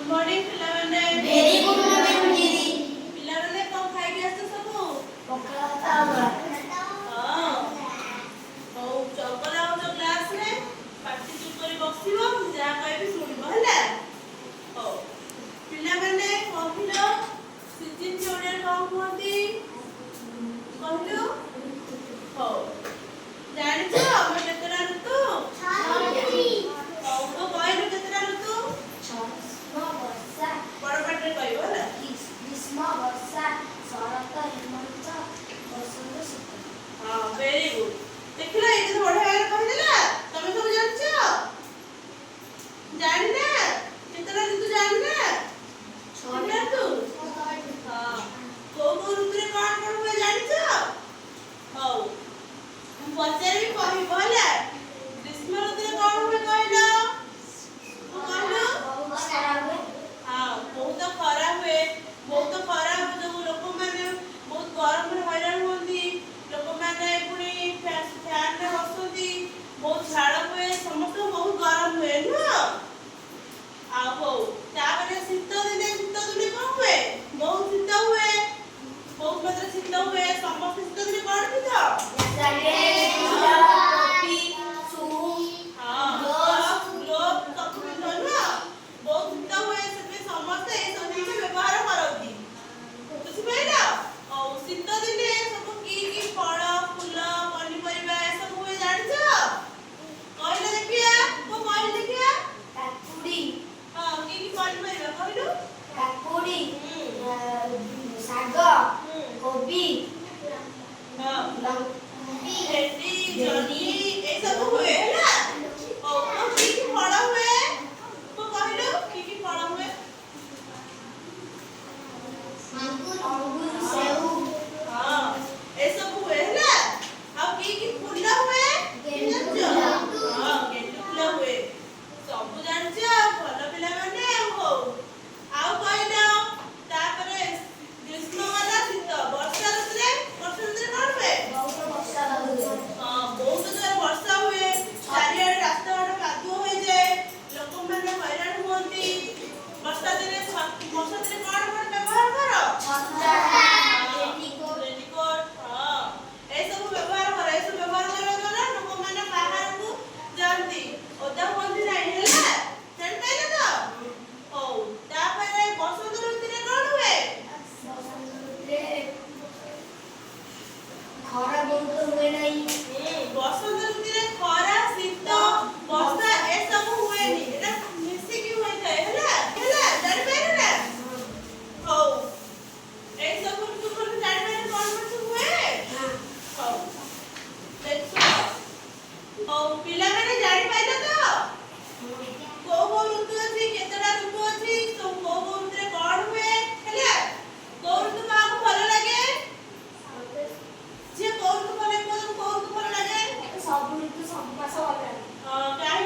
morning पिलाने very good morning दीदी पिलाने कौन खाई गया तो सबको पकड़ा था हां हो चौकला हो जो क्लास रे पार्टी चुप करी बसिबो जा कहबी सुनिबो हला हो पिलाने कहिलो सीजन जोड़े कौन कहती कहलो हो जानिছো हम केतरा ऋतु हो तो कहलो केतरा ऋतु बड़ पाटे कहबो हला ग्रीष्म वर्षा शरत हेमंत बसंत शीत हां वेरी गुड देखला ये तो बड़े भाई कहदेला तमे सब जानछो जानि ना केतरा ऋतु जानि ना छोटा ऋतु हां को ऋतु रे कोन कोन हुए जानछो हौ हम पचारि कहबो हला ग्रीष्म ऋतु रे कोन हुए कहलो कहलो बहुत सारा हुए हां बहुत खरा हुए बहुत खरा जो लोक माने बहुत गरम रे हैरान होंदी लोक माने पुनी फैन रे बसुदी बहुत झाड़ हुए समस्त बहुत गरम हुए न आ हो ताबरे शीत दिने कोन हुए बहुत शीत हुए बहुत मात्रा शीत हुए समस्त शीत दिने कोन पिता जैकेट टोपी शू हां ग्लोव सब पितो न बहुत शीत हुए से समस्त ए सब जिनिस व्यवहार करती बुझि पाइला और शीत दिने सब की फल फूल पनिपरिबा ए सब हुए जानछो कहले देखिया को कहले देखिया काकुड़ी हां की पनिपरिबा कहलु काकुड़ी शाग कोबी हां लौकी भेंडी जनी ए सब हुए ना और तो की फल हुए को कहलु की फल हुए अंगूर सेव हां ए सब हुए ना अब की फूल हुए गेंदू जानछो हां गेंदू फूल हुए सब जानछो भल पिला माने हो आउ कहलो तापरे ग्रीष्म वाला शीत वर्षा ऋतुरे कोन हुए बहुत वर्षा हुए हां बहुत जोर वर्षा हुए चारियाडे रास्ता घाट कादुओ होई जाए लोक माने हैरान होंती वर्षा दिने कोन व्यवहार करो छत्ता पेटीकोट रेनकोट हां ए सब व्यवहार करो ए सब व्यवहार करबा द्वारा लोक माने बाहर को जानती ओदा होंती नाही हैला जान पाइले तो हो तापरे बसंत ऋतुरे कोन हुए खरा बहुत हुए नहीं बसंत ऋतुरे खरा शीत वर्षा ए सब हुएनी एटा मिसी की होई थाए हैला जान पाइले ना हो ए सब ऋतु कोन जान पाइले कोन कोन हुए हो देखो हो पिला माने जान पाइले तो को ऋतु अछि केतरा ऋतु अछि तो को ऋतुरे कोन हुए हैला को ऋतु काको भलो लागे जे को ऋतु भलो को ऋतु भलो लागे सब ऋतु सब मास अलग काहे